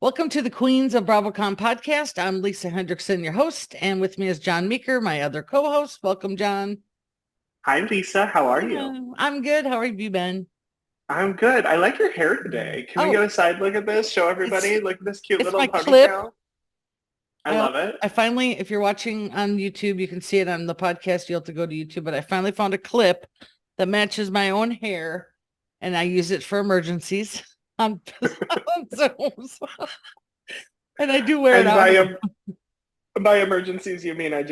Welcome to the Queens of BravoCon podcast. I'm Lisa Hendrickson, your host, and with me is John Meeker, my other co-host. Welcome, John. Hi, Lisa. How are you? Hello. I'm good. How have you been? I'm good. I like your hair today. Can we Oh, get a side look at this? Show it's everybody. Look at this cute it's little my clip. ponytail. I I love it. I finally, if you're watching on YouTube, you can see it on the podcast. You'll have to go to YouTube, but I finally found a clip that matches my own hair, and I use it for emergencies on, on Zooms. And I do wear it And out. by emergencies, you mean I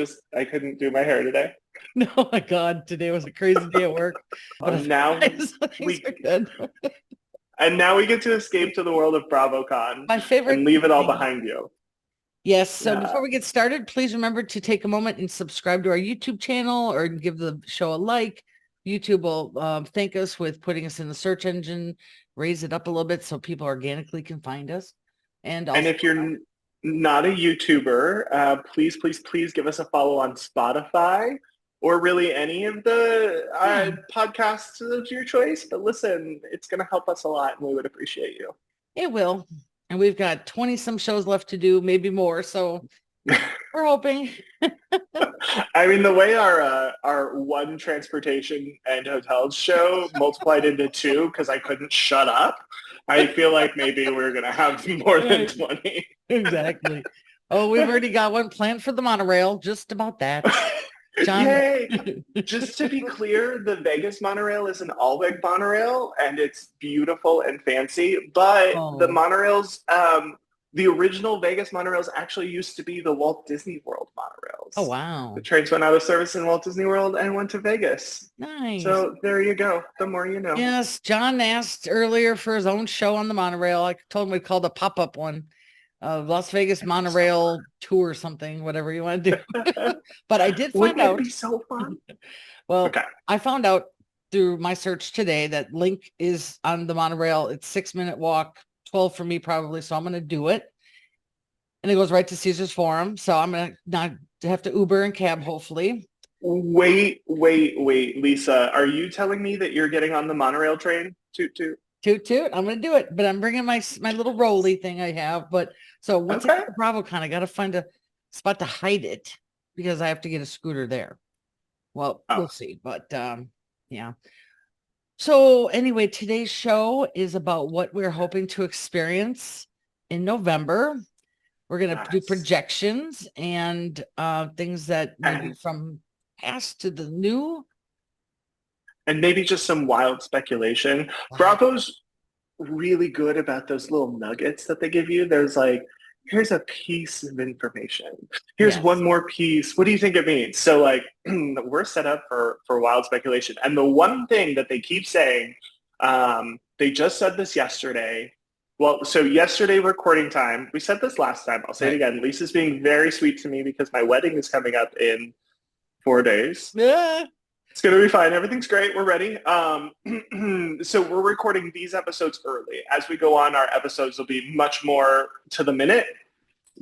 couldn't do my hair today? No, my God, today was a crazy day at work, but And now things we are good. and now we get to escape to the world of BravoCon My favorite and leave it all thing. behind you. Yes. So Yeah. before we get started, please remember to take a moment and subscribe to our YouTube channel or give the show a like. YouTube will thank us with putting us in the search engine, raise it up a little bit so people organically can find us. And And also, if you're not a YouTuber, please, please, please give us a follow on Spotify or really any of the podcasts of your choice. But listen, it's going to help us a lot and we would appreciate you. it will. And we've got 20 some shows left to do, maybe more. So we're hoping. I mean, the way our one transportation and hotels show multiplied into two because I couldn't shut up, I feel like maybe we're going to have more than 20. Exactly. Oh, we've already got one planned for the monorail. Just about that. John. Yay! Just to be clear, the Vegas monorail is an all-wig monorail, and it's beautiful and fancy. But the Oh, monorails, the original Vegas monorails actually used to be the Walt Disney World oh, monorails. The wow. trains went out of service in Walt Disney World and went to Vegas. Nice. So there you go. The more you know. Yes, John asked earlier for his own show on the monorail. I told him we called a pop-up one. Las Vegas monorail tour or something, whatever you want to do. But I did find Wouldn't it out, be so fun? well, Okay. I found out through my search today that Link is on the monorail. It's 6-minute walk, 12 for me probably. So I'm going to do it. And it goes right to Caesar's Forum. So I'm going to not have to Uber and cab, hopefully. Wait, Lisa. Are you telling me that you're getting on the monorail train? Toot toot. Toot toot. I'm going to do it. But I'm bringing my little rolly thing I have. But so once I Okay. get to BravoCon, I got to find a spot to hide it because I have to get a scooter there. Well, Oh. we'll see. But yeah. So anyway, today's show is about what we're hoping to experience in November. We're going to do Yes. projections and things that maybe from past to the new. And maybe just some wild speculation. Wow. Bravo's really good about those little nuggets that they give you. There's like, here's a piece of information. Here's Yes. one more piece. What do you think it means? So like we're set up for wild speculation. And the one thing that they keep saying, they just said this yesterday. Well, so yesterday recording time, we said this last time. I'll say it again. Lisa's being very sweet to me because my wedding is coming up in 4 days. Yeah. It's going to be fine. Everything's great. We're ready. So we're recording these episodes early. As we go on, our episodes will be much more to the minute,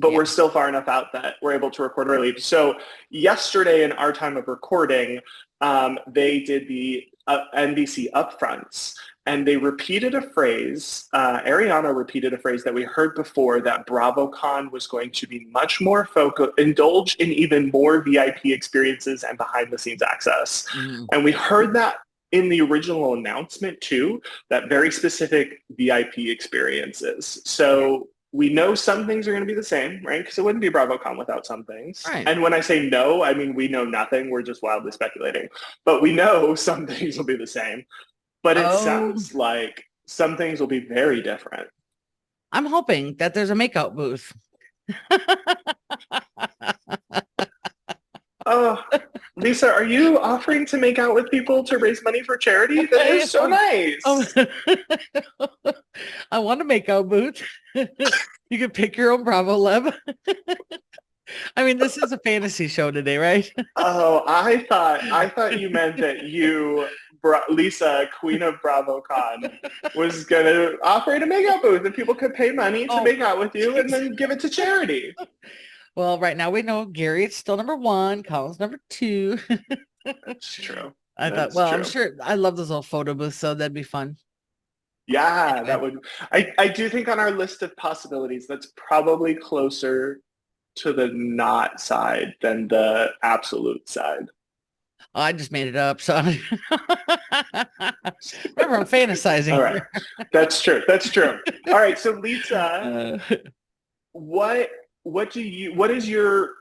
but we're still far enough out that we're able to record early. So yesterday in our time of recording, they did the NBC upfronts. And they repeated a phrase, Ariana repeated a phrase that we heard before, that BravoCon was going to be much more indulge in even more VIP experiences and behind the scenes access. Mm-hmm. And we heard that in the original announcement too, that very specific VIP experiences. So we know some things are going to be the same, right? Because it wouldn't be BravoCon without some things. Right. And when I say no, I mean we know nothing. We're just wildly speculating. But we know some things will be the same. But it sounds like some things will be very different. I'm hoping that there's a makeout booth. Oh, Lisa, are you offering to make out with people to raise money for charity? That is so nice. Oh. I want a makeout booth. You can pick your own Bravo Leb. I mean, this is a fantasy show today, right? Oh, I thought you meant that you, Lisa, Queen of BravoCon, was going to operate a makeout booth and people could pay money to make out with you and then give it to charity. Well, right now we know Gary is still number 1, Colin's number 2. That's true. I thought, well, I'm sure I love those little photo booths, so that'd be fun. Yeah, Anyway. that would. I do think on our list of possibilities, that's probably closer to the not side than the absolute side. Oh, I just made it up. So remember, I'm fantasizing All right, here. that's true. That's true. All right, so Lisa, Uh, what what is your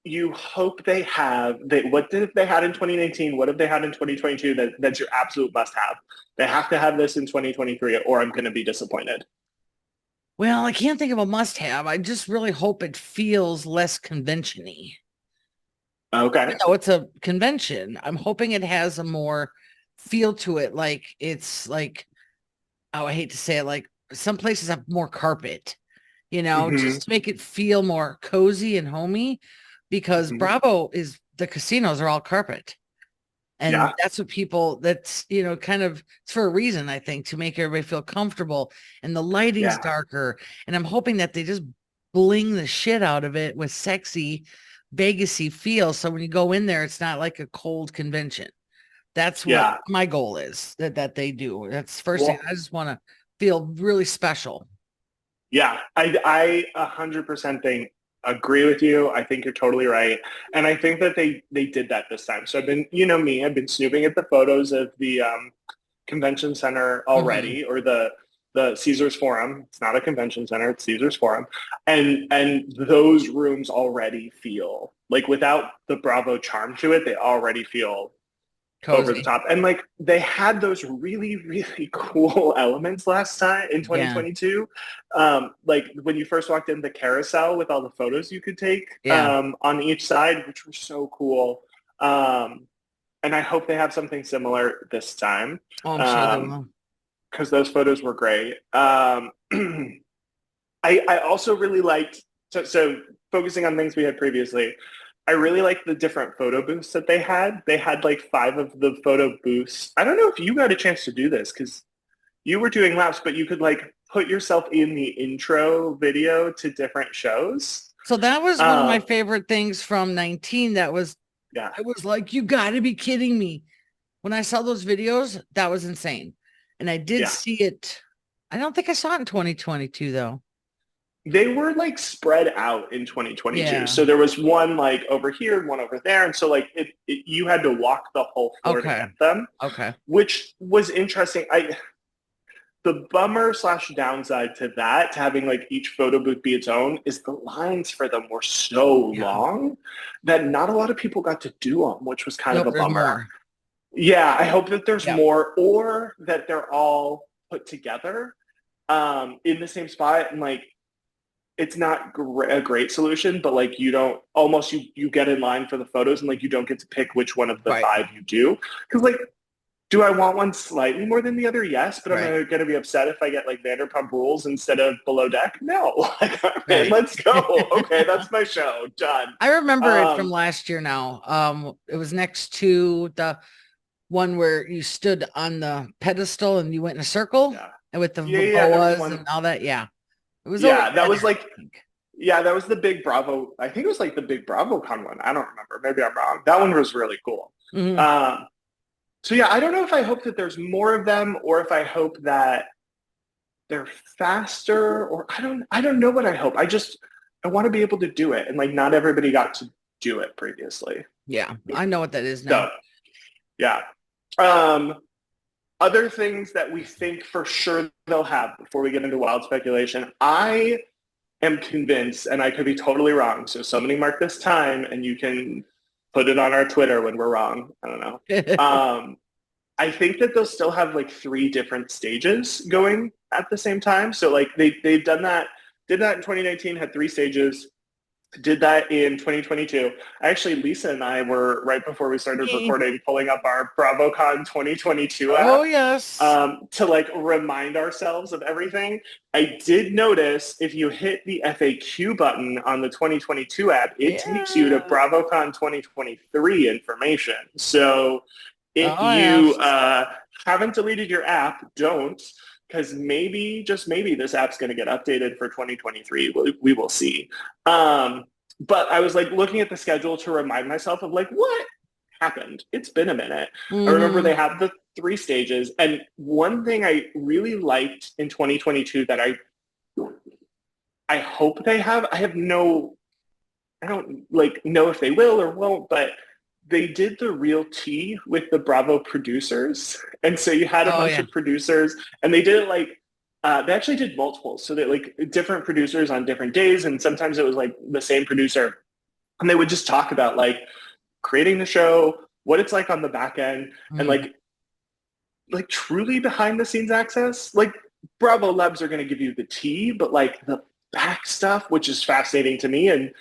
you hope they have what did they had in 2019? What have they had in 2022 that's your absolute must have? They have to have this in 2023 or I'm going to be disappointed. well, I can't think of a must have. I just really hope it feels less convention-y. Okay. You know, it's a convention. I'm hoping it has a more feel to it. Like it's like, oh, I hate to say it, like some places have more carpet, Hmm. just to make it feel more cozy and homey because Hmm. Bravo is the casinos are all carpet. And Yeah. that's what people that's, kind of it's for a reason, I think, to make everybody feel comfortable and the lighting's Yeah. darker. And I'm hoping that they just bling the shit out of it with sexy Vegasy feel. So when you go in there, it's not like a cold convention. That's what Yeah. my goal is that they do. That's the first thing. Well, I just want to feel really special. yeah, I 100% think agree with you. I think you're totally right. And I think that they did that this time. So I've been, me, I've been snooping at the photos of the convention center Mhm. already, or the Caesars Forum. It's not a convention center, it's Caesars Forum. And those rooms already feel like, without the Bravo charm to it, they already feel over the Cozy. top. And like they had those really, really cool elements last time in Yeah. 2022. Like when you first walked in, the carousel with all the photos you could take Yeah. on each side, which were so cool. And I hope they have something similar this time, Oh, I'm sure they will. because those photos were great. I also really liked, so focusing on things we had previously, I really liked the different photo booths that they had. They had like 5 of the photo booths. I don't know if you got a chance to do this because you were doing laps, but you could like put yourself in the intro video to different shows. So that was one of my Um, favorite things from 19. yeah, I was like, you got to be kidding me. When I saw those videos, that was insane. And I did yeah. see it. I don't think I saw it in 2022 though. They were like spread out in 2022. Yeah. So there was one like over here and one over there. And so like you had to walk the whole floor to Okay. get them, Okay. which was interesting. The bummer slash downside to that, to having like each photo booth be its own, is the lines for them were so Yeah. long that not a lot of people got to do them, which was kind of Nope. a There's bummer. more. Yeah, I hope that there's Yeah. more, or that they're all put together in the same spot. And like, it's not a great solution, but like you don't almost you get in line for the photos and like you don't get to pick which one of the Right. 5 you do, because like, do I want one slightly more than the other? Yes, but Right. I'm going to be upset if I get like Vanderpump Rules instead of Below Deck. No, like, okay, Right. let's go. Okay, that's my show. Done. I remember it from Um, last year now. It was next to the one where you stood on the pedestal and you went in a circle yeah, and with the yeah. There was boas one. and all that. Yeah. It was over Yeah, that by was there, like, I think. yeah, that was the big Bravo. I think it was like the big BravoCon one. I don't remember. Maybe I'm wrong. That one was really cool. Mhm. Um, so yeah, I don't know if I hope that there's more of them or if I hope that they're faster, or I don't know what I hope. I want to be able to do it, and like not everybody got to do it previously. Yeah. I know what that is now. So yeah. Um, Other things that we think for sure they'll have before we get into wild speculation. I am convinced, and I could be totally wrong. So somebody mark this time, and you can put it on our Twitter when we're wrong. I don't know. I think that they'll still have like 3 different stages going at the same time. So like they've done that, did that in 2019, had 3 stages, did that in 2022. Actually, Lisa and I were, right before we started Me. recording, pulling up our BravoCon 2022 app Oh, yes. to like remind ourselves of everything. I did notice if you hit the FAQ button on the 2022 app, it takes you to Yeah. BravoCon 2023 information. So if Oh, you yes. haven't deleted your app, don't, because maybe, just maybe, this app's going to get updated for 2023. We will see. But I was like looking at the schedule to remind myself of like, what happened. It's been a minute. I remember Mhm. they had the 3 stages. And one thing I really liked in 2022 that I hope they have, I don't like know if they will or won't, but they did the real tea with the Bravo producers. And so you had a Oh bunch yeah. of producers and they did it like, they actually did multiples. So they like different producers on different days. And sometimes it was like the same producer. And they would just talk about like creating the show, what it's like on the back end, and Mm. like truly behind the scenes access. Like Bravo Labs are going to give you the tea, but like the back stuff, which is fascinating to me and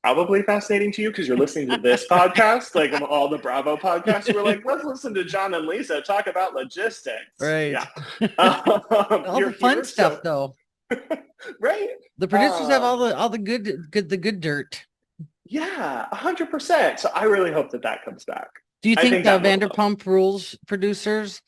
probably fascinating to you because you're listening to this podcast, like of all the Bravo podcasts, we're like, let's listen to John and Lisa talk about logistics. Right. Yeah. All You're the fun here, stuff so though. right. The producers have all the good dirt. Yeah, 100%. So I really hope that that comes back. Do you I think think the that will. Vanderpump Rules producers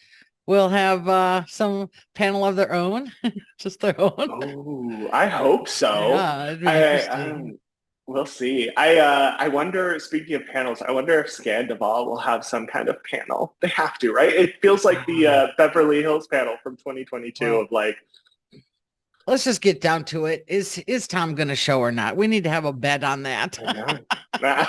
will have some panel of their own? Just their own? Oh, I hope so. Yeah, it'd be interesting. We'll see. I wonder. Speaking of panels, I wonder if Scandival will have some kind of panel. They have to, right? It feels like the Ah, Beverly Hills panel from 2022 well, of like, let's just get down to it. Is Tom going to show or not? We need to have a bet on that. I know.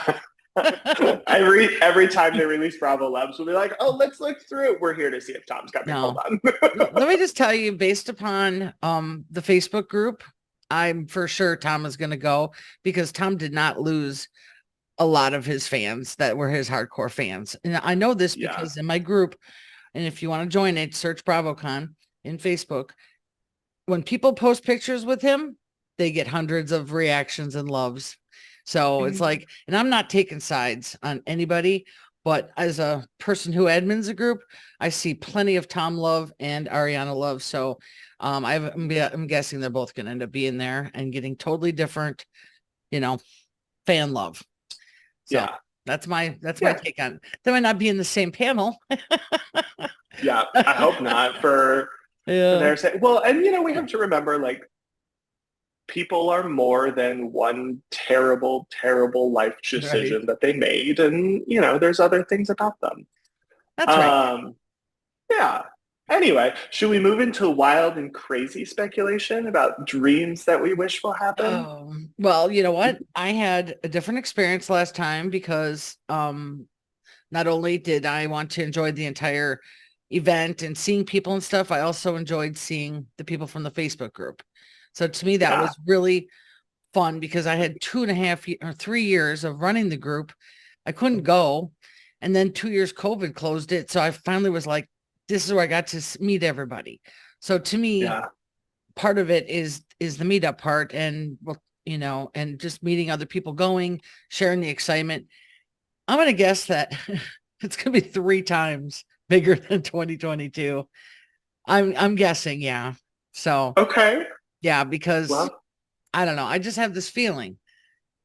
Every time they release Bravo Labs, we'll be like, oh, let's look through it. We're here to see if Tom's coming. Hold No. on. Let me just tell you, based upon the Facebook group, I'm for sure Tom is going to go because Tom did not lose a lot of his fans that were his hardcore fans. And I know this Yeah. because in my group, and if you want to join it, search BravoCon in Facebook. When people post pictures with him, they get hundreds of reactions and loves. So it's like, and I'm not taking sides on anybody, but as a person who admins a group, I see plenty of Tom love and Ariana love. So I'm guessing they're both going to end up being there and getting totally different, you know, fan love. So Yeah. that's my take on it. They might not be in the same panel. Yeah. I hope not for Yeah. their sake. Well, and we have to remember like people are more than one terrible, terrible life Right. decision that they made. And, there's other things about them. That's right. Um, yeah. Anyway, should we move into wild and crazy speculation about dreams that we wish will happen? Well, you know what? I had a different experience last time because not only did I want to enjoy the entire event and seeing people and stuff, I also enjoyed seeing the people from the Facebook group. So to me, that Yeah. was really fun because I had 2.5 or 3 years of running the group. I couldn't go. And then 2 years COVID closed it. So I finally was like, this is where I got to meet everybody. So to me, Yeah. part of it is the meetup part and well, and just meeting other people going, sharing the excitement. I'm going to guess that it's going to be 3 times bigger than 2022. I'm guessing, yeah. So, Okay. yeah, because Well, I don't know. I just have this feeling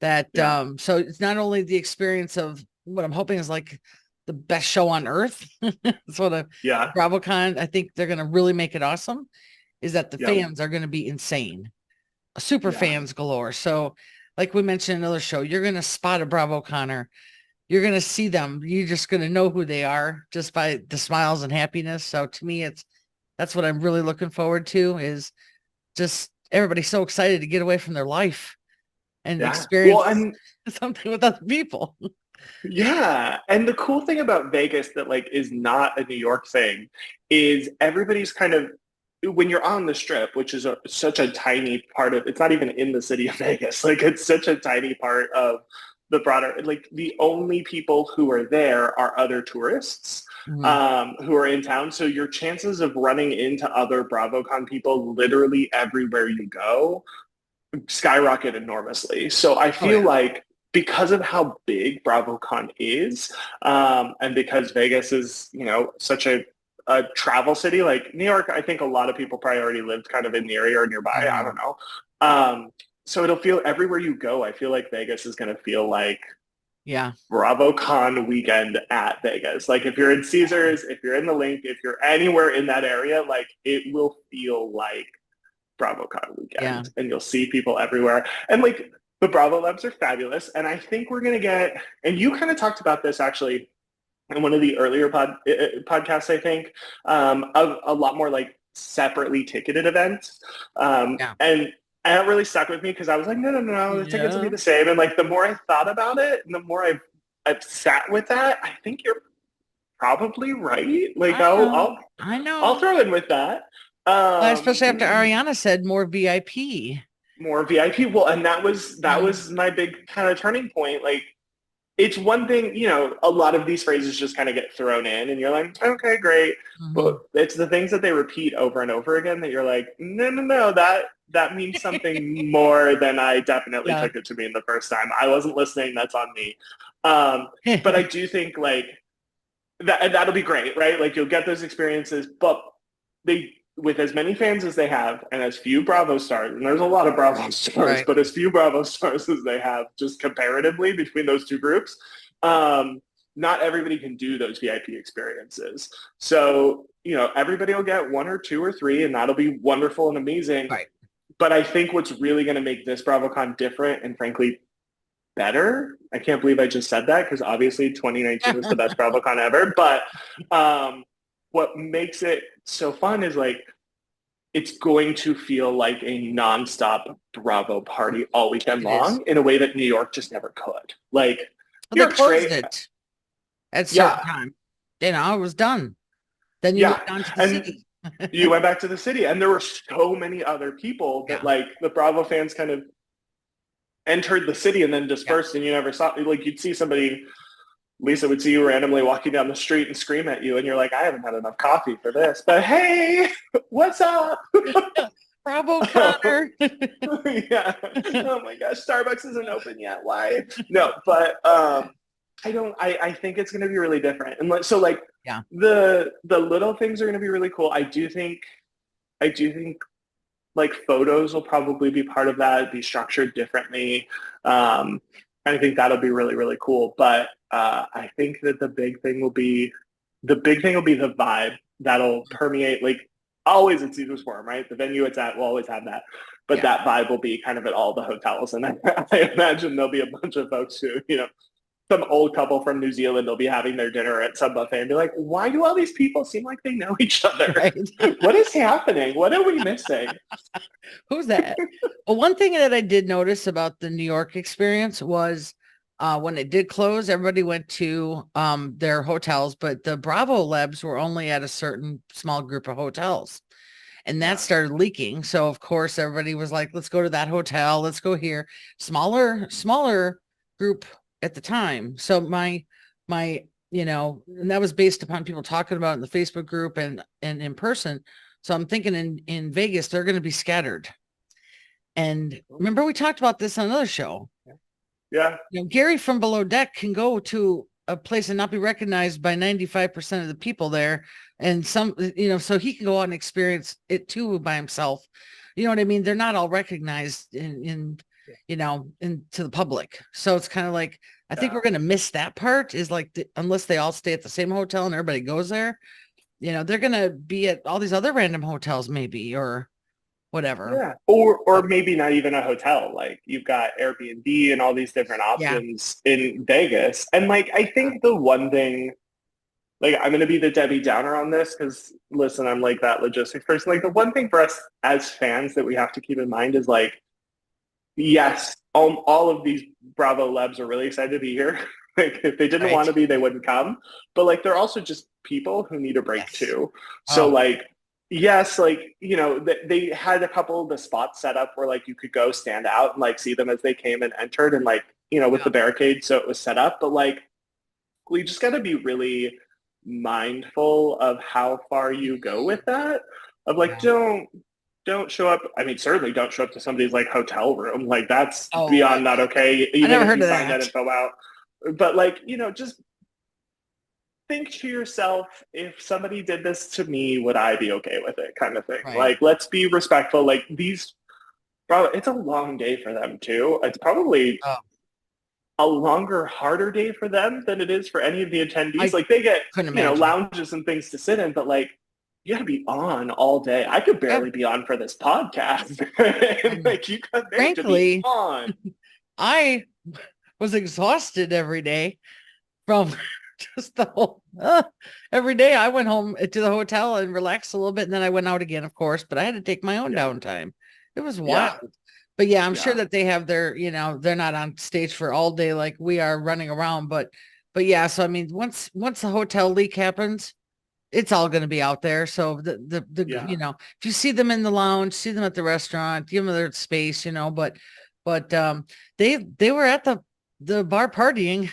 that yeah. so it's not only the experience of what I'm hoping is like the best show on earth. Sort of Yeah. BravoCon, I think they're going to really make it awesome is that the Yep. fans are going to be insane. Super Yeah. fans galore. So like we mentioned in another show, you're going to spot a BravoConer. You're going to see them. You're just going to know who they are just by the smiles and happiness. So to me, that's what I'm really looking forward to is just everybody so excited to get away from their life and Yeah. Well, experience and something with other people. yeah. And the cool thing about Vegas that like is not a New York thing is everybody's kind of when you're on the strip, which is such a tiny part of it's not even in the city of Vegas. Like it's such a tiny part of the broader like the only people who are there are other tourists Mhm. who are in town. So your chances of running into other BravoCon people literally everywhere you go skyrocket enormously. So I Oh feel yeah. like because of how big BravoCon is, and because Vegas is, such a travel city, like New York, I think a lot of people probably already lived kind of in the area or nearby. I Mhm. don't know. So it'll feel everywhere you go. I feel like Vegas is going to feel like Yeah. BravoCon weekend at Vegas. Like if you're in Caesars, if you're in the Link, if you're anywhere in that area, like it will feel like BravoCon Yeah. weekend and you'll see people everywhere. And like the Bravo Labs are fabulous. And I think we're going to get, and you kind of talked about this actually in one of the earlier podcasts, I think, of a lot more like separately ticketed events. Yeah. And that really stuck with me because I was like, no, the tickets will be the same. And like the more I thought about it, and the more I've sat with that, I think you're probably right. Like I I'll know. throw in with that. Well, especially after Ariana said more VIP. More VIP. Well, and that was my big kind of turning point. Like, it's one thing, a lot of these phrases just kind of get thrown in and you're like, okay, great. But it's the things that they repeat over and over again that you're like, no, that means something more than I definitely took it to mean the first time. I wasn't listening. That's on me. But I do think like that'll be great, right? Like you'll get those experiences, but with as many fans as they have and as few Bravo stars, and there's a lot of Bravo stars, but as few Bravo stars as they have just comparatively between those two groups, not everybody can do those VIP experiences. So, everybody will get one or two or three, and that'll be wonderful and amazing. Right. But I think what's really going to make this BravoCon different and frankly better, I can't believe I just said that because obviously 2019 was the best BravoCon ever, but what makes it so fun is like it's going to feel like a nonstop Bravo party all weekend long in a way that New York just never could. Like they closed it at certain time. It was done. Then you went down to the city. You went back to the city, and there were so many other people that like the Bravo fans kind of entered the city and then dispersed, and you never saw. Like you'd see somebody. Lisa would see you randomly walking down the street and scream at you, and you're like, I haven't had enough coffee for this. But hey, what's up? Bravo Connor. Yeah. Oh my gosh, Starbucks isn't open yet. Why? No, but I think it's going to be really different. And so like the little things are going to be really cool. I do think like photos will probably be part of that, be structured differently. I think that'll be really, really cool. But I think that the big thing will be the vibe that'll permeate, like always at Caesar's Forum, right? The venue it's at will always have that. But that vibe will be kind of at all the hotels. And I imagine there'll be a bunch of folks who, some old couple from New Zealand will be having their dinner at some buffet and be like, why do all these people seem like they know each other? Right. What is happening? What are we missing? Who's that? Well, one thing that I did notice about the New York experience was when it did close, everybody went to their hotels, but the Bravo Labs were only at a certain small group of hotels. And that started leaking. So, of course, everybody was like, let's go to that hotel. Let's go here. Smaller group at the time. So my, and that was based upon people talking about it in the Facebook group and in person. So I'm thinking in Vegas, they're going to be scattered. And remember, we talked about this on another show. Yeah. Gary from Below Deck can go to a place and not be recognized by 95% of the people there. And some, so he can go out and experience it too by himself. You know what I mean? They're not all recognized into the public. So it's kind of like, I think we're going to miss that part is like, unless they all stay at the same hotel and everybody goes there, they're going to be at all these other random hotels maybe, or whatever. Yeah. Or maybe not even a hotel. Like you've got Airbnb and all these different options in Vegas. And like, I think the one thing, like I'm going to be the Debbie Downer on this because listen, I'm like that logistics person. Like the one thing for us as fans that we have to keep in mind is like, yes, all of these Bravo Labs are really excited to be here. Like if they didn't want to be, they wouldn't come. But like they're also just people who need a break too. So like, yes, like, they had a couple of the spots set up where like you could go stand out and like see them as they came and entered and like, with the barricade. So it was set up. But like, we just got to be really mindful of how far you go with that. Of like, don't show up. I mean, certainly don't show up to somebody's like hotel room. Like that's beyond not okay. Even I never heard if you of find that info out. But like, just think to yourself, if somebody did this to me, would I be okay with it? Kind of thing. Right. Like, let's be respectful. Like it's a long day for them too. It's probably a longer, harder day for them than it is for any of the attendees. Like they get, lounges and things to sit in, but like, you got to be on all day. I could barely be on for this podcast. And like you got to be on. I was exhausted every day from Just the whole every day I went home to the hotel and relaxed a little bit, and then I went out again, of course, but I had to take my own downtime. It was wild. But yeah, I'm sure that they have their, they're not on stage for all day like we are running around, but yeah, so I mean, once the hotel leak happens, it's all going to be out there. So if you see them in the lounge, see them at the restaurant, give them their space, but they were at the bar partying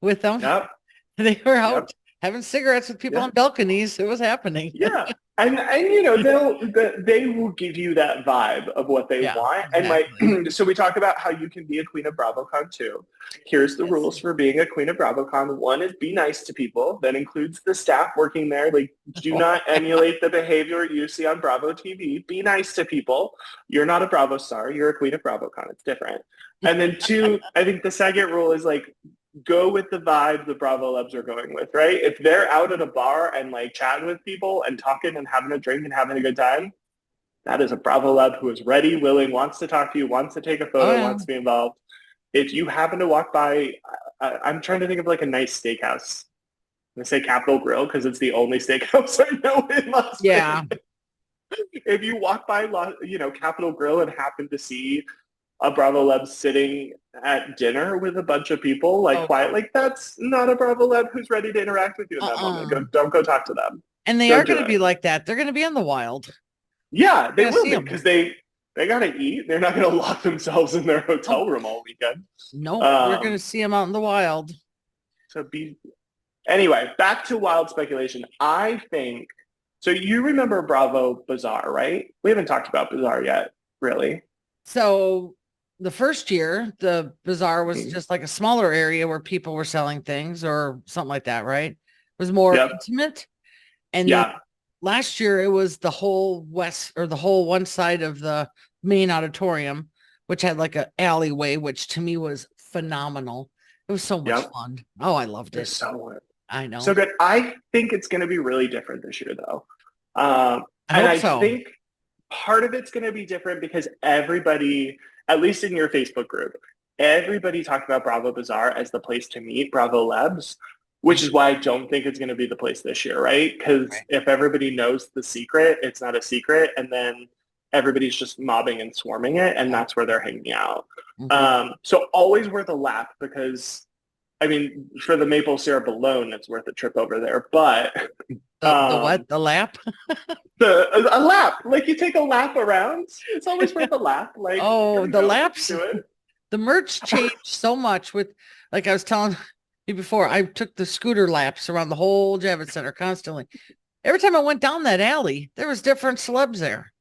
with them. Yep. They were out having cigarettes with people on balconies. It was happening. Yeah. And they will give you that vibe of what they want. Exactly. And so we talked about how you can be a queen of BravoCon too. Here's the rules for being a queen of BravoCon. One is be nice to people. That includes the staff working there. Like, do not emulate the behavior you see on Bravo TV. Be nice to people. You're not a Bravo star. You're a queen of BravoCon. It's different. And then two, I think the second rule is like, go with the vibe the Bravo Lebs are going with, right? If they're out at a bar and like chatting with people and talking and having a drink and having a good time, that is a Bravo Leb who is ready, willing, wants to talk to you, wants to take a photo, wants to be involved. If you happen to walk by, I'm trying to think of like a nice steakhouse. I'm going to say Capitol Grill because it's the only steakhouse I know in Las Vegas. Yeah. If you walk by, Capitol Grill and happen to see a Bravo Leb sitting at dinner with a bunch of people, quiet, like that's not a Bravo Leb who's ready to interact with you in that moment. Don't go talk to them. And they are going to be like that. They're going to be in the wild. Yeah, they will be because they got to eat. They're not going to lock themselves in their hotel room all weekend. No, we're going to see them out in the wild. Anyway, back to wild speculation. I think, so you remember Bravo Bazaar, right? We haven't talked about Bazaar yet, really. So the first year, the bazaar was just like a smaller area where people were selling things or something like that, right? It was more intimate. And then last year, it was the whole west or the whole one side of the main auditorium, which had like an alleyway, which to me was phenomenal. It was so much fun. Oh, I loved it. I know. So good. I think it's going to be really different this year, though. I think part of it's going to be different because everybody, at least in your Facebook group, everybody talked about Bravo Bazaar as the place to meet Bravo Lebs, which is why I don't think it's going to be the place this year, right? Because if everybody knows the secret, it's not a secret, and then everybody's just mobbing and swarming it, and that's where they're hanging out. Mm-hmm. So always worth a lap because, I mean, for the maple syrup alone, it's worth a trip over there. But the what? The lap? A lap. Like you take a lap around. It's always worth a lap. Like the laps. The merch changed so much with, like I was telling you before, I took the scooter laps around the whole Javits Center constantly. Every time I went down that alley, there was different celebs there.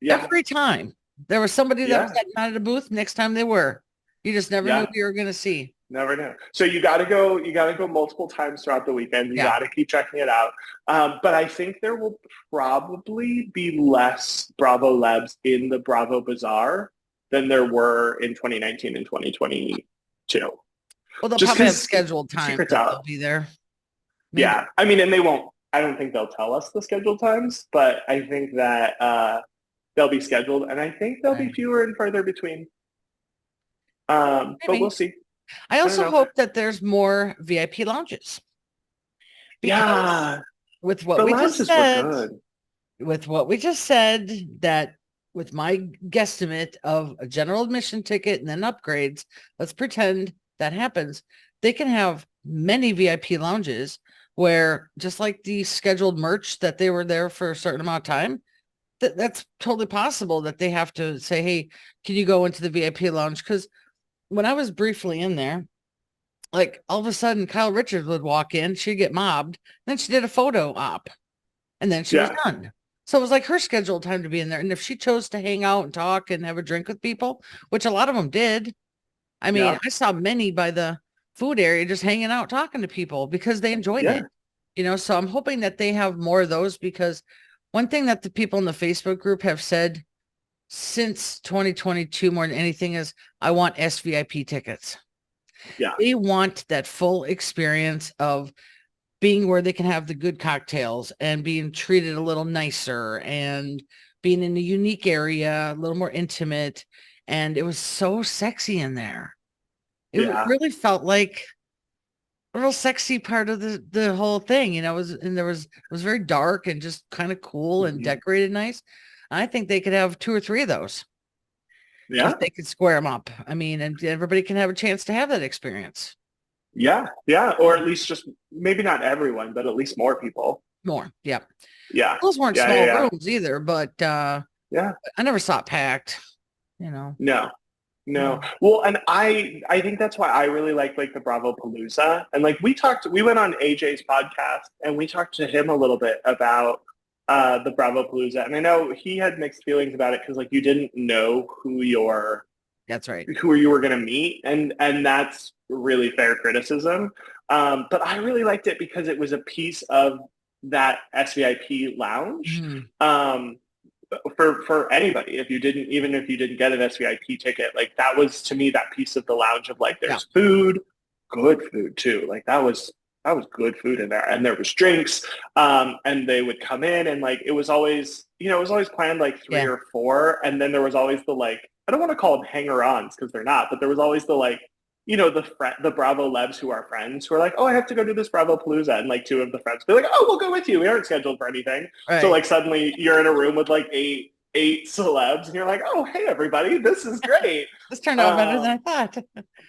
Yeah. Every time. There was somebody that was not at a booth. Next time they were. You just never knew who you were going to see. Never know. So you got to go multiple times throughout the weekend. You got to keep checking it out. But I think there will probably be less Bravo Lebs in the Bravo Bazaar than there were in 2019 and 2022. Well, they'll probably have scheduled time. They'll be there. Maybe. Yeah. I mean, and they won't, I don't think they'll tell us the scheduled times, but I think that they'll be scheduled, and I think they'll be fewer and further between. But we'll see. I also hope that there's more VIP lounges. Because with what we just said, that with my guesstimate of a general admission ticket and then upgrades, let's pretend that happens. They can have many VIP lounges where, just like the scheduled merch that they were there for a certain amount of time, that's totally possible that they have to say, hey, can you go into the VIP lounge? Because when I was briefly in there, like all of a sudden Kyle Richards would walk in, she'd get mobbed, then she did a photo op, and then she was done. So it was like her scheduled time to be in there. And if she chose to hang out and talk and have a drink with people, which a lot of them did, I mean, I saw many by the food area just hanging out, talking to people because they enjoyed it. So I'm hoping that they have more of those, because one thing that the people in the Facebook group have said since 2022 more than anything is, I want SVIP tickets. Yeah. They want that full experience of being where they can have the good cocktails and being treated a little nicer and being in a unique area, a little more intimate. And it was so sexy in there. It really felt like real sexy part of the whole thing. You know, it was very dark and just kind of cool and Mhm. decorated nice. I think they could have 2 or 3 of those Yeah. if they could square them up. I mean, and everybody can have a chance to have that experience. Yeah. Yeah. Or at least just maybe not everyone, but at least more people. More, yeah. Yeah. Those weren't Yeah. Yeah. small Yeah. rooms either, but Yeah. I never saw it packed. You know. No. No. Mm. Well, and I think that's why I really like the Bravo Palooza. And like we went on AJ's podcast and we talked to him a little bit about the Bravo Palooza. And I know he had mixed feelings about it because like you didn't know That's right. who you were going to meet, and that's really fair criticism. But I really liked it because it was a piece of that SVIP lounge. Mhm. For anybody, if you didn't, even if you didn't get an SVIP ticket, like that was to me that piece of the lounge of like Yeah. there's food, good food too. Like that was good food in there, and there was drinks, and they would come in and like it was always it was always planned like 3 Yeah. or 4, and then there was always the like I don't want to call them hanger-ons because they're not, but there was always the like the Bravo Lebs who are friends who are like, oh, I have to go do this Bravo Palooza, and like 2 of the friends be like, oh, we'll go with you. We aren't scheduled for anything. Right. So like suddenly you're in a room with like eight celebs, and you're like, oh, hey everybody, this is great. This turned out better than I thought.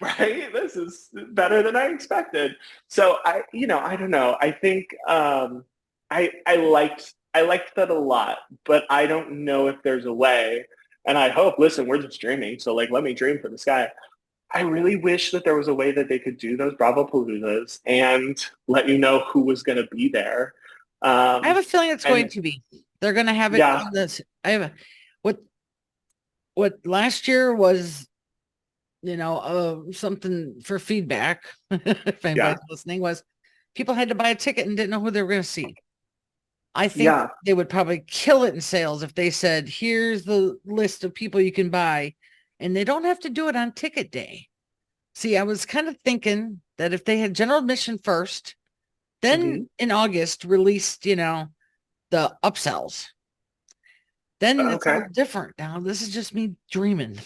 Right? This is better than I expected. So I don't know. I think I liked that a lot, but I don't know if there's a way. And I hope. Listen, we're just dreaming, so like let me dream for the sky. I really wish that there was a way that they could do those Bravo Paloozas and let you know who was going to be there. I have a feeling it's going to be. They're going to have it on this. I have what last year was, something for feedback. If anybody's listening, was people had to buy a ticket and didn't know who they were going to see. I think they would probably kill it in sales if they said, here's the list of people you can buy, and they don't have to do it on ticket day. See, I was kind of thinking that if they had general admission first, then in August released, the upsells. Then it's a little different. Now, this is just me dreaming.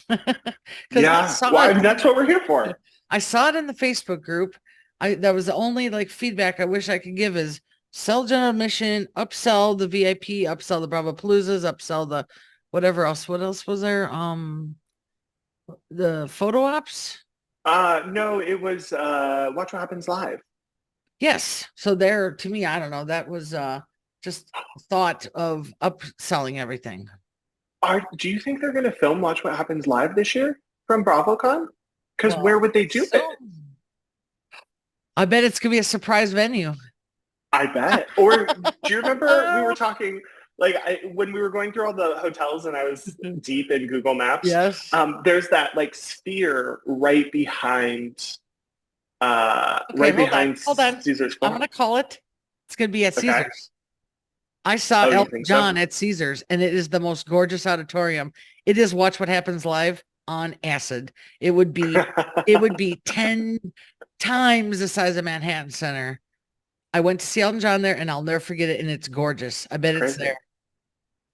That's what we're here for. I saw it in the Facebook group. That was the only like feedback I wish I could give is sell general admission, upsell the VIP, upsell the Bravo Paloozas, upsell the whatever else. What else was there? The photo ops? No, it was Watch What Happens Live. Yes. So there, to me, I don't know. That was just thought of upselling everything. Do you think they're going to film Watch What Happens Live this year from BravoCon? Because where would they do it? I bet it's going to be a surprise venue. I bet. Or do you remember we were talking, like when we were going through all the hotels and I was deep in Google Maps? Yes. There's that like sphere right behind hold on. Caesar's Club. I'm going to call it. It's going to be at Caesar's. I saw Elton John at Caesar's, and it is the most gorgeous auditorium. It is Watch What Happens Live on acid. It would be 10 times the size of Manhattan Center. I went to see Elton John there, and I'll never forget it, and it's gorgeous. I bet it's there.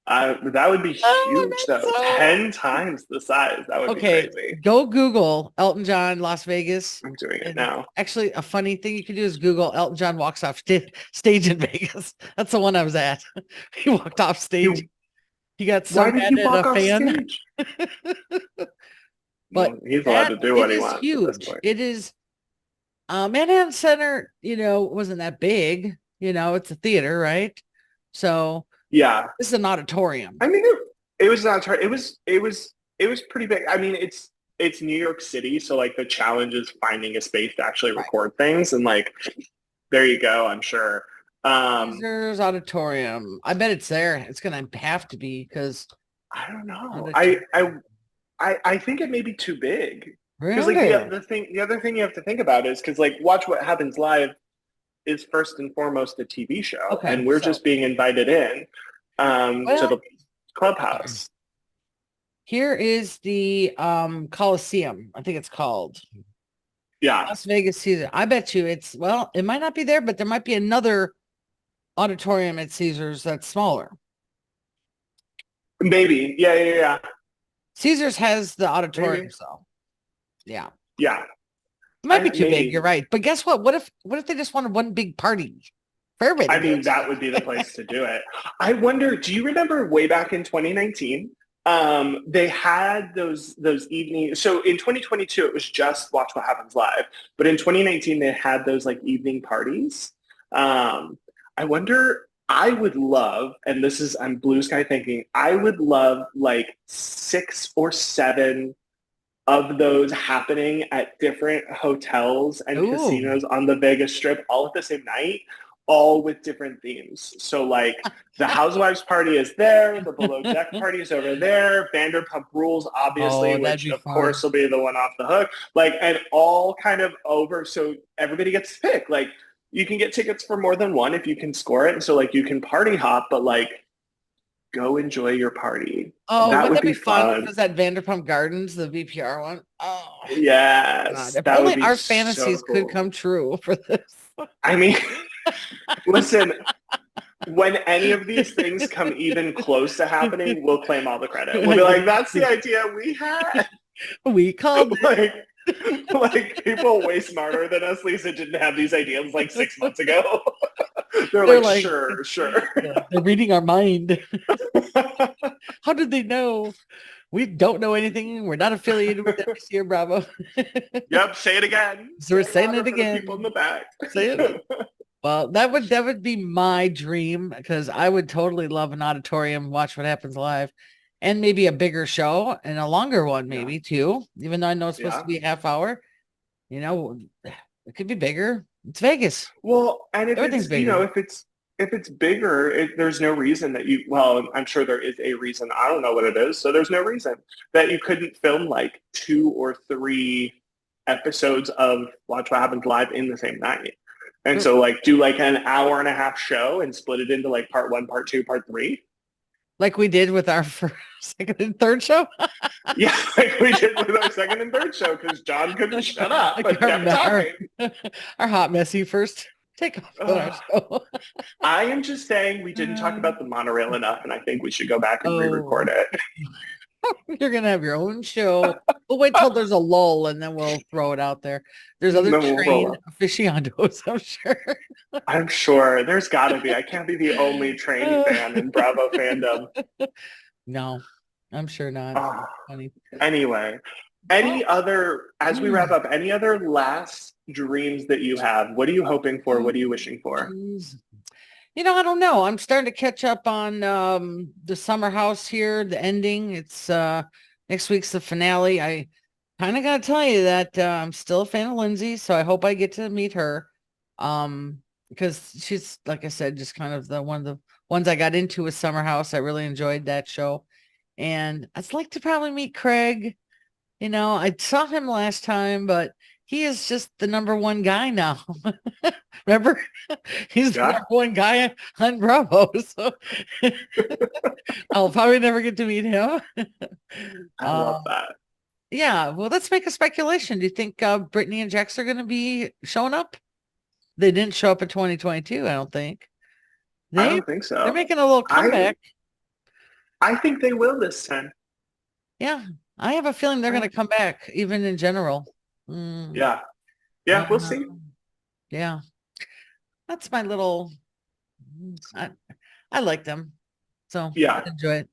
That would be huge, though. 10 times the size. That would be crazy. Go Google Elton John, Las Vegas. I'm doing it now. Actually, a funny thing you can do is Google Elton John walks off stage in Vegas. That's the one I was at. He walked off stage. He got so mad at a fan. But he's allowed to do what he wants. Huge. It is. Manhattan Center, wasn't that big. It's a theater, right? So. Yeah, this is an auditorium. I mean, it was not. It was pretty big. I mean, it's New York City, so like the challenge is finding a space to actually record things, and like there you go. I'm sure. Caesar's auditorium. I bet it's there. It's gonna have to be because I don't know. I think it may be too big. Really? Because like the other thing you have to think about is because like Watch What Happens Live is first and foremost a TV show, and we're just being invited in to the clubhouse. Here is the Coliseum, I think it's called. Yeah. Las Vegas Caesar. I bet you it might not be there, but there might be another auditorium at Caesar's that's smaller. Maybe. Yeah. Caesar's has the auditorium, so. Yeah. Yeah. It might be too maybe. big. You're right. But guess what? What if they just wanted one big party for everybody? I mean, that would be the place to do it. I wonder, do you remember way back in 2019? They had those evening. So in 2022, it was just Watch What Happens Live. But in 2019, they had those like evening parties. I wonder, I would love, and this is, I'm blue sky thinking, I would love like 6 or 7 of those happening at different hotels and casinos on the Vegas Strip all at the same night, all with different themes. So like the Housewives party is there, the Below Deck party is over there, Vanderpump Rules, obviously, which of course will be the one off the hook. Like, and all kind of over, so everybody gets to pick. Like, you can get tickets for more than one if you can score it. And so like you can party hop, but like go enjoy your party. Oh, that would be fun. Was that Vanderpump Gardens, the VPR one? Oh, yes. If only our fantasies could come true for this. I mean, listen, when any of these things come even close to happening, we'll claim all the credit. We'll be like, that's the idea we had. We called it. Like people way smarter than us, Lisa, didn't have these ideas like 6 months ago. They're like, sure. They're reading our mind. How did they know? We don't know anything. We're not affiliated with NBC or Bravo. Yep, say it again. So we're saying it again. People in the back. Say it. Well, that would be my dream, because I would totally love an auditorium, Watch What Happens Live, and maybe a bigger show and a longer one, maybe too. Even though I know it's supposed to be a half hour, you know, it could be bigger. It's Vegas. Well, and if everything's bigger. You know, if it's bigger, there's no reason that you. Well, I'm sure there is a reason. I don't know what it is, so there's no reason that you couldn't film like 2 or 3 episodes of Watch What Happens Live in the same night. And so like do like an hour and a half show and split it into like part 1, part 2, part 3. Like we did with our second and third show? Yeah, like we did with our second and third show, because Jon couldn't shut up but kept talking. Our hot messy first take off on our show. I am just saying we didn't talk about the monorail enough, and I think we should go back and re-record it. You're going to have your own show. We'll wait till there's a lull, and then we'll throw it out there. There's other train aficionados, I'm sure. I'm sure. There's got to be. I can't be the only train fan in Bravo fandom. No, I'm sure not. Funny. Anyway, as we wrap up, any other last dreams that you have? What are you hoping for? What are you wishing for? You know, I don't know. I'm starting to catch up on the Summer House here, the ending. It's next week's the finale. I kind of got to tell you that I'm still a fan of Lindsay, so I hope I get to meet her, because she's, like I said, just kind of one of the ones I got into with Summer House. I really enjoyed that show, and I'd like to probably meet Craig. You know, I saw him last time, but he is just the number one guy now. Remember? He's the number one guy on Bravo. So I'll probably never get to meet him. I love that. Yeah. Well, let's make a speculation. Do you think Brittany and Jax are going to be showing up? They didn't show up in 2022, I don't think. I don't think so. They're making a little comeback. I think they will this time. Yeah. I have a feeling they're going to come back, even in general. Yeah, we'll see. Yeah, that's my little. I like them, so yeah, I enjoy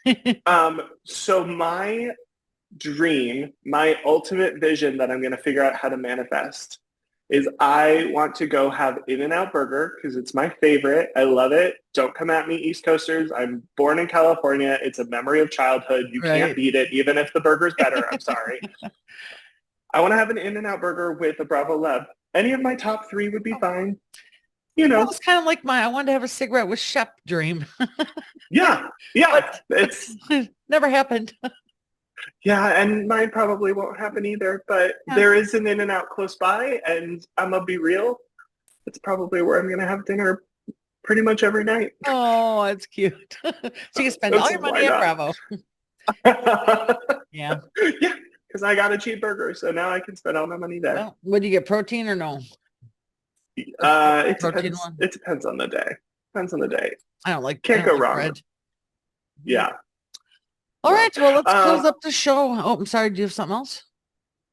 it. So my dream, my ultimate vision that I'm going to figure out how to manifest is I want to go have In-N-Out Burger, because it's my favorite. I love it. Don't come at me, East Coasters. I'm born in California. It's a memory of childhood. You can't beat it, even if the burger's better. I'm sorry. I want to have an In-N-Out Burger with a Bravo Love. Any of my top 3 would be fine. You know, it's kind of like I wanted to have a cigarette with Shep dream. yeah. It's never happened. Yeah, and mine probably won't happen either. But there is an In-N-Out close by, and I'm gonna be real. It's probably where I'm gonna have dinner pretty much every night. Oh, that's cute. So you can spend all your money at Bravo. Yeah. Yeah. Because I got a cheeseburger, so now I can spend all my money there. Well, would you get protein or no? It depends on the day. Depends on the day. I don't like. Can't go wrong. Bread. Yeah. All right. Well, let's close up the show. Oh, I'm sorry. Do you have something else?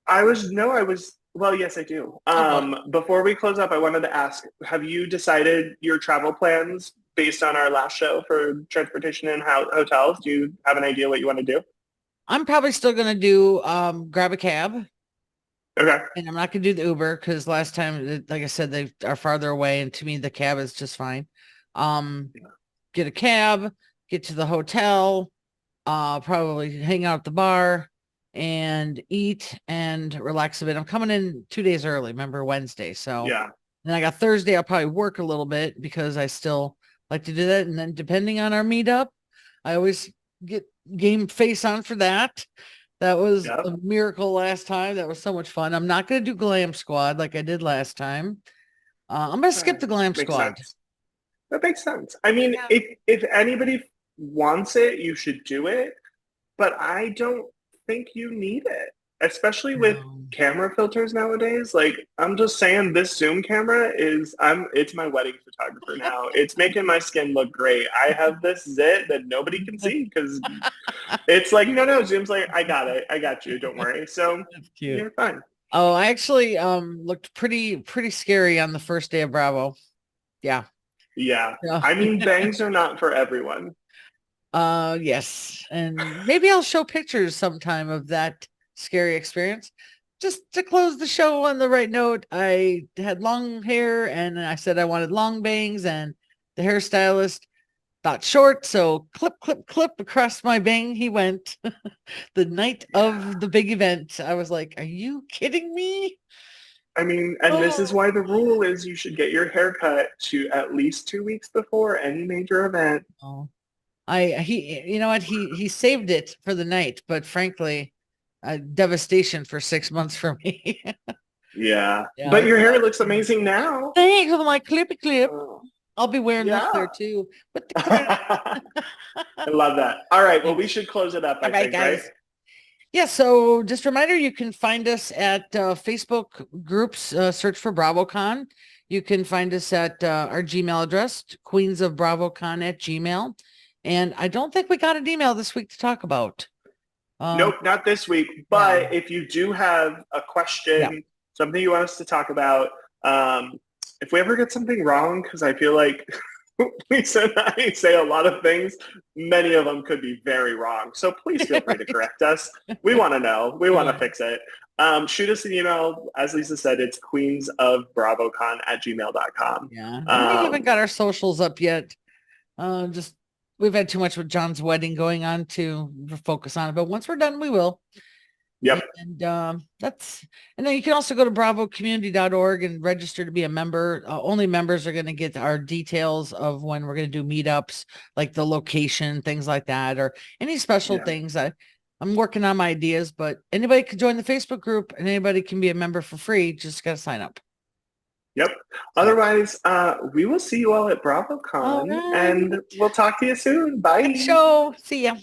I was Well, yes, I do. Okay. Before we close up, I wanted to ask, have you decided your travel plans based on our last show for transportation and hotels? Do you have an idea what you want to do? I'm probably still gonna do grab a cab, Okay. and I'm not gonna do the Uber because last time, like I said, they are farther away, and to me the cab is just fine. Um, get a cab, get to the hotel, probably hang out at the bar and eat and relax a bit. I'm coming in 2 days early, remember Wednesday. So Yeah. then I got Thursday, I'll probably work a little bit because I still like to do that. And then depending on our meetup, I always get game face on for that. That was Yep. a miracle last time. That was so much fun. I'm not going to do Glam Squad like I did last time. I'm going to skip the Glam Makes Squad. sense. That makes sense. I mean, Yeah. if anybody wants it, you should do it. But I don't think you need it, especially with No. camera filters nowadays. Like, I'm just saying, this Zoom camera it's my wedding photographer now. It's making my skin look great. I have this zit that nobody can see because it's like, no, Zoom's like, I got it. I got you. Don't worry. So That's cute. you're fine. Oh, I actually looked pretty scary on the first day of Bravo. Yeah. Yeah. Yeah. I mean, bangs are not for everyone. Yes. And maybe I'll show pictures sometime of that scary experience. Just to close the show on the right note, I had long hair and I said I wanted long bangs, and the hairstylist thought short, so clip across my bang he went. The night Yeah. of the big event, I was like, are you kidding me? I mean, and this is Oh, why the rule is you should get your hair cut to at least 2 weeks before any major event. oh. He you know what, he saved it for the night, but frankly, devastation for 6 months for me. Yeah. Yeah, But it's your a hair lot. looks amazing now. Thanks for my clippy clip. Oh, I'll be wearing this yeah. there too with the clip. I love that. All right. Well, we Thanks. should close it up, All I right, think, right? guys. Yeah, so just a reminder, you can find us at Facebook groups, search for BravoCon. You can find us at our Gmail address, queensofbravocon@gmail. And I don't think we got an email this week to talk about. Nope, not this week. Yeah, But if you do have a yeah. question, something you want us to talk about, if we ever get something wrong, because I feel like Lisa and I say a lot of things, many of them could be very wrong. So please feel free to correct us. We want to know. We want to fix it. Shoot us an email. As Lisa said, it's queensofbravocon@gmail.com. Yeah. We haven't got our socials up yet. Just we've had too much with John's wedding going on to focus on it. But once we're done, we will. Yep. And and then you can also go to bravocommunity.org and register to be a member. Only members are going to get our details of when we're going to do meetups, like the location, things like that, or any special Yeah. things. I'm working on my ideas, but anybody can join the Facebook group and anybody can be a member for free. Just got to sign up. Yep. Otherwise, we will see you all at All BravoCon, right. and we'll talk to you soon. Bye. Show. See ya.